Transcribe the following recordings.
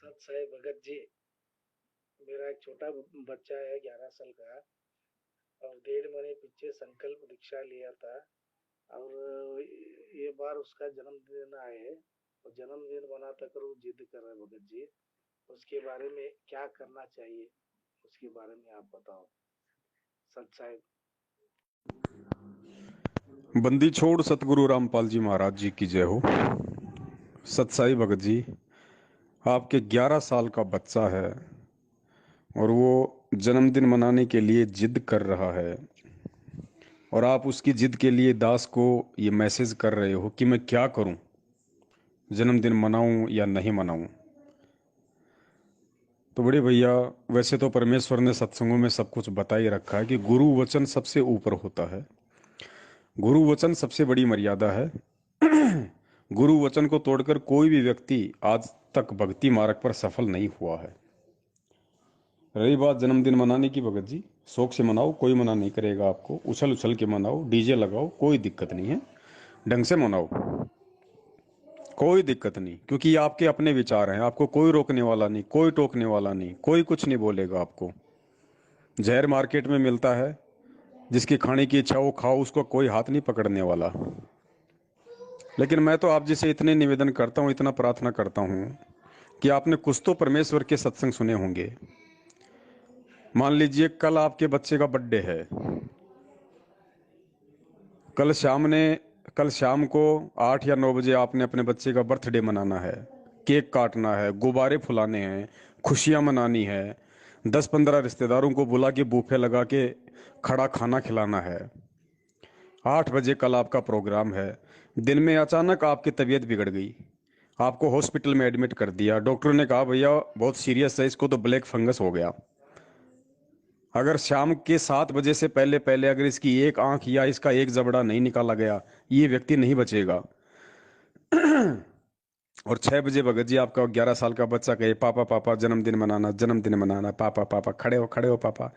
सत साई भगत जी। मेरा एक छोटा बच्चा है 11 साल का। और 1.5 महीने पीछे संकल्प दीक्षा लिया था। और ये बार उसका जन्मदिन आए और जन्मदिन मनाता कर वो जिद कर रहा है भगत जी। उसके बारे में क्या करना चाहिए, उसके बारे में आप बताओ सत साई। बंदी छोड़ सतगुरु रामपाल जी महाराज जी की जय हो। सतसाई भगत जी, आपके 11 साल का बच्चा है और वो जन्मदिन मनाने के लिए जिद कर रहा है और आप उसकी जिद के लिए दास को ये मैसेज कर रहे हो कि मैं क्या करूं, जन्मदिन मनाऊं या नहीं मनाऊं। तो बड़े भैया, वैसे तो परमेश्वर ने सत्संगों में सब कुछ बता ही रखा है कि गुरु वचन सबसे ऊपर होता है। गुरु वचन सबसे बड़ी मर्यादा है। गुरु वचन को तोड़कर कोई भी व्यक्ति आज तक भक्ति मार्ग पर सफल नहीं हुआ है। रही बात जन्मदिन मनाने की भगत जी, शौक से मनाओ, कोई मना नहीं करेगा आपको। उछल उछल के मनाओ, डीजे लगाओ, कोई दिक्कत नहीं है। ढंग से मनाओ, कोई दिक्कत नहीं, क्योंकि ये आपके अपने विचार हैं। आपको कोई रोकने वाला नहीं, कोई टोकने वाला नहीं, कोई कुछ नहीं बोलेगा आपको। जहर मार्केट में मिलता है, जिसकी खाने की इच्छा हो खाओ, उसको कोई हाथ नहीं पकड़ने वाला। लेकिन मैं तो आप जी से इतने निवेदन करता हूँ, इतना प्रार्थना करता हूँ कि आपने कुछ तो परमेश्वर के सत्संग सुने होंगे। मान लीजिए कल आपके बच्चे का बर्थडे है। कल शाम ने कल शाम को 8 या 9 बजे आपने अपने बच्चे का बर्थडे मनाना है। केक काटना है, गुब्बारे फुलाने हैं, खुशियां मनानी है। 10-15 रिश्तेदारों को बुला के बूफे लगा के खड़ा खाना खिलाना है। 8 बजे कल आपका प्रोग्राम है। दिन में अचानक आपकी तबीयत बिगड़ गई, आपको हॉस्पिटल में एडमिट कर दिया। डॉक्टर ने कहा भैया बहुत सीरियस है, इसको तो ब्लैक फंगस हो गया। अगर शाम के 7 बजे से पहले पहले अगर इसकी एक आंख या इसका एक जबड़ा नहीं निकाला गया, ये व्यक्ति नहीं बचेगा। और 6 बजे भगत जी आपका 11 साल का बच्चा कहे पापा पापा जन्मदिन मनाना, जन्मदिन मनाना, पापा पापा, खड़े हो पापा,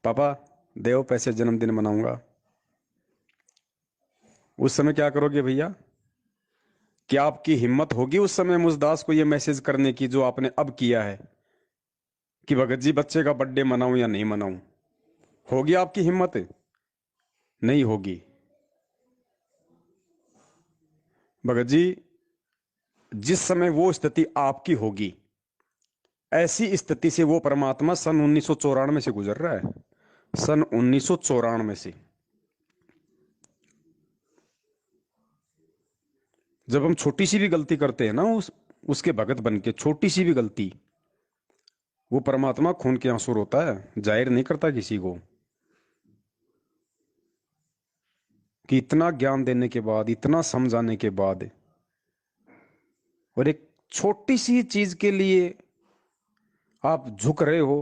पापा देओ पैसे, जन्मदिन मनाऊंगा। उस समय क्या करोगे भैया? क्या आपकी हिम्मत होगी उस समय मुझदास को यह मैसेज करने की जो आपने अब किया है कि भगत जी बच्चे का बर्थडे मनाऊं या नहीं मनाऊं? होगी आपकी हिम्मत? नहीं होगी। भगत जी, जिस समय वो स्थिति आपकी होगी, ऐसी स्थिति से वो परमात्मा सन 1994 से गुजर रहा है। सन 1994 से। जब हम छोटी सी भी गलती करते हैं ना, उसके भगत बन के, छोटी सी भी गलती, वो परमात्मा खून के आंसू रोता है, जाहिर नहीं करता किसी को। कि इतना ज्ञान देने के बाद, इतना समझाने के बाद, और एक छोटी सी चीज के लिए आप झुक रहे हो।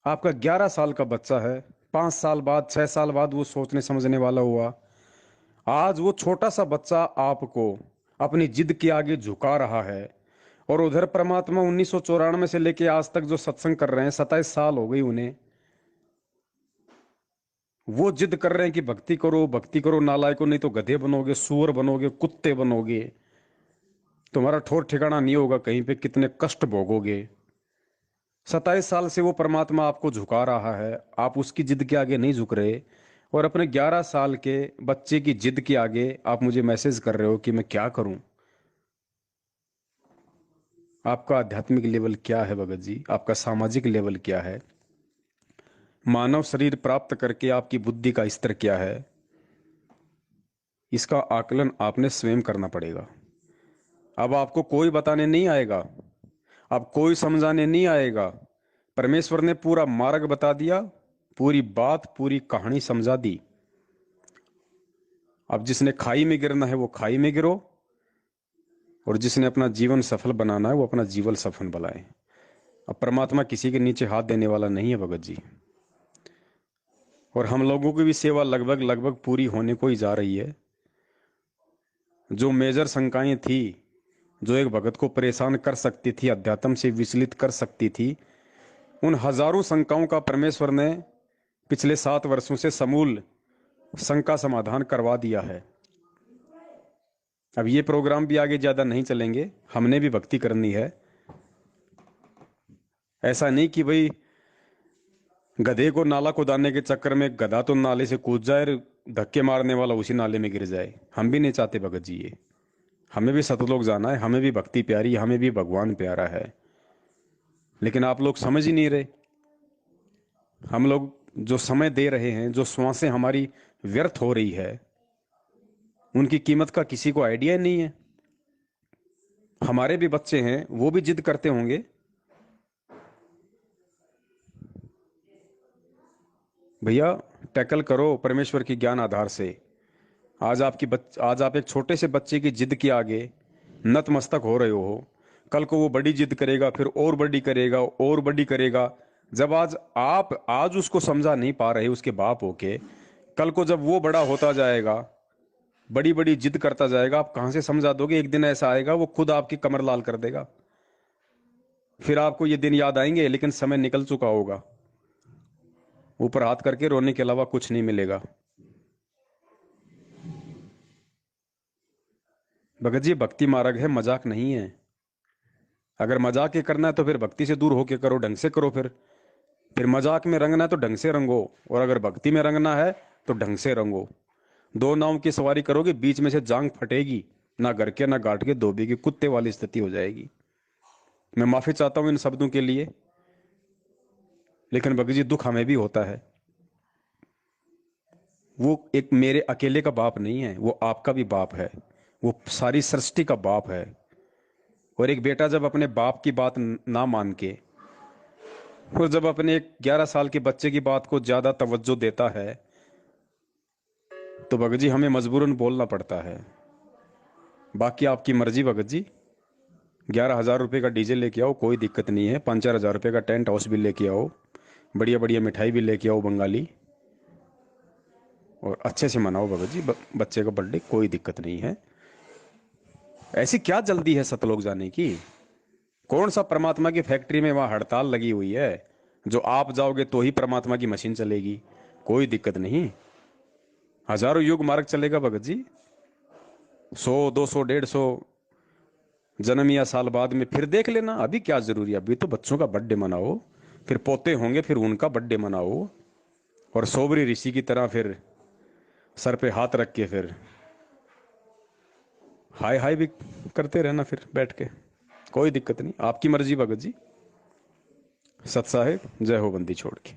आपका 11 साल का बच्चा है, 5 साल बाद, 6 साल बाद वो सोचने समझने वाला हुआ। आज वो छोटा सा बच्चा आपको अपनी जिद के आगे झुका रहा है। और उधर परमात्मा 1994 से लेके आज तक जो सत्संग कर रहे हैं, 27 साल हो गई उन्हें, वो जिद कर रहे हैं कि भक्ति करो, भक्ति करो, नालायकों, नहीं तो गधे बनोगे, सूअर बनोगे, कुत्ते बनोगे, तुम्हारा ठौर ठिकाना नहीं होगा, कहीं पे कितने कष्ट भोगोगे। 27 साल से वो परमात्मा आपको झुका रहा है, आप उसकी जिद के आगे नहीं झुक रहे। और अपने 11 साल के बच्चे की जिद के आगे आप मुझे मैसेज कर रहे हो कि मैं क्या करूं। आपका आध्यात्मिक लेवल क्या है भगत जी? आपका सामाजिक लेवल क्या है? मानव शरीर प्राप्त करके आपकी बुद्धि का स्तर क्या है? इसका आकलन आपने स्वयं करना पड़ेगा। अब आपको कोई बताने नहीं आएगा, अब कोई समझाने नहीं आएगा। परमेश्वर ने पूरा मार्ग बता दिया, पूरी बात, पूरी कहानी समझा दी। अब जिसने खाई में गिरना है वो खाई में गिरो, और जिसने अपना जीवन सफल बनाना है वो अपना जीवन सफल बनाए। अब परमात्मा किसी के नीचे हाथ देने वाला नहीं है भगत जी। और हम लोगों की भी सेवा लगभग लगभग पूरी होने को ही जा रही है। जो मेजर शंकाएं थी, जो एक भगत को परेशान कर सकती थी, अध्यात्म से विचलित कर सकती थी, उन हजारों शंकाओं का परमेश्वर ने पिछले 7 वर्षों से समूल शंका समाधान करवा दिया है। अब ये प्रोग्राम भी आगे ज्यादा नहीं चलेंगे, हमने भी भक्ति करनी है। ऐसा नहीं कि भाई गधे को नाला कुदाने के चक्कर में गधा तो नाले से कूद जाए और धक्के मारने वाला उसी नाले में गिर जाए। हम भी नहीं चाहते भगत जी ये। हमें भी सतलोक जाना है, हमें भी भक्ति प्यारी, हमें भी भगवान प्यारा है। लेकिन आप लोग समझ ही नहीं रहे। हम लोग जो समय दे रहे हैं, जो श्वासें हमारी व्यर्थ हो रही है, उनकी कीमत का किसी को आइडिया नहीं है। हमारे भी बच्चे हैं, वो भी जिद करते होंगे, भैया टैकल करो परमेश्वर की ज्ञान आधार से। आज आप एक छोटे से बच्चे की जिद के आगे नतमस्तक हो रहे हो, कल को वो बड़ी जिद करेगा, फिर और बड़ी करेगा, और बड़ी करेगा। जब आज उसको समझा नहीं पा रहे उसके बाप होके, कल को जब वो बड़ा होता जाएगा, बड़ी बड़ी जिद करता जाएगा, आप कहां से समझा दोगे? एक दिन ऐसा आएगा वो खुद आपकी कमर लाल कर देगा। फिर आपको ये दिन याद आएंगे, लेकिन समय निकल चुका होगा। ऊपर हाथ करके रोने के अलावा कुछ नहीं मिलेगा। भगत जी भक्ति मार्ग है, मजाक नहीं है। अगर मजाक ही करना है तो फिर भक्ति से दूर होके करो, ढंग से करो। फिर मजाक में रंगना है तो ढंग से रंगो, और अगर भक्ति में रंगना है तो ढंग से रंगो। दो नाव की सवारी करोगे, बीच में से जांग फटेगी, ना घर के ना घाट के, धोबी की कुत्ते वाली स्थिति हो जाएगी। मैं माफी चाहता हूं इन शब्दों के लिए, लेकिन भगत जी दुख हमें भी होता है। वो एक मेरे अकेले का बाप नहीं है, वो आपका भी बाप है, वो सारी सृष्टि का बाप है। और एक बेटा जब अपने बाप की बात ना मान के, और जब अपने एक 11 साल के बच्चे की बात को ज्यादा तवज्जो देता है, तो भगत जी हमें मजबूरन बोलना पड़ता है। बाकी आपकी मर्जी भगत जी। 11,000 रुपये का डीजे लेके आओ, कोई दिक्कत नहीं है। 5-4 हजार रुपये का टेंट हाउस भी लेके आओ, बढ़िया बढ़िया मिठाई भी लेके आओ बंगाली, और अच्छे से मनाओ भगत जी बच्चे का बर्थडे, कोई दिक्कत नहीं है। ऐसी क्या जल्दी है सतलोक जाने की? कौन सा परमात्मा की फैक्ट्री में वहां हड़ताल लगी हुई है जो आप जाओगे तो ही परमात्मा की मशीन चलेगी? कोई दिक्कत नहीं, हजारों युग मार्ग चलेगा भगत जी। 100, 200, 150 जन्म या साल बाद में फिर देख लेना। अभी क्या जरूरी है? अभी तो बच्चों का बर्थडे मनाओ, फिर पोते होंगे, फिर उनका बर्थडे मनाओ, और सोबरी ऋषि की तरह फिर सर पे हाथ रख के फिर हाय हाय भी करते रहना फिर बैठ के। कोई दिक्कत नहीं, आपकी मर्जी भगत जी। सत साहेब, जय हो बंदी छोड़ के।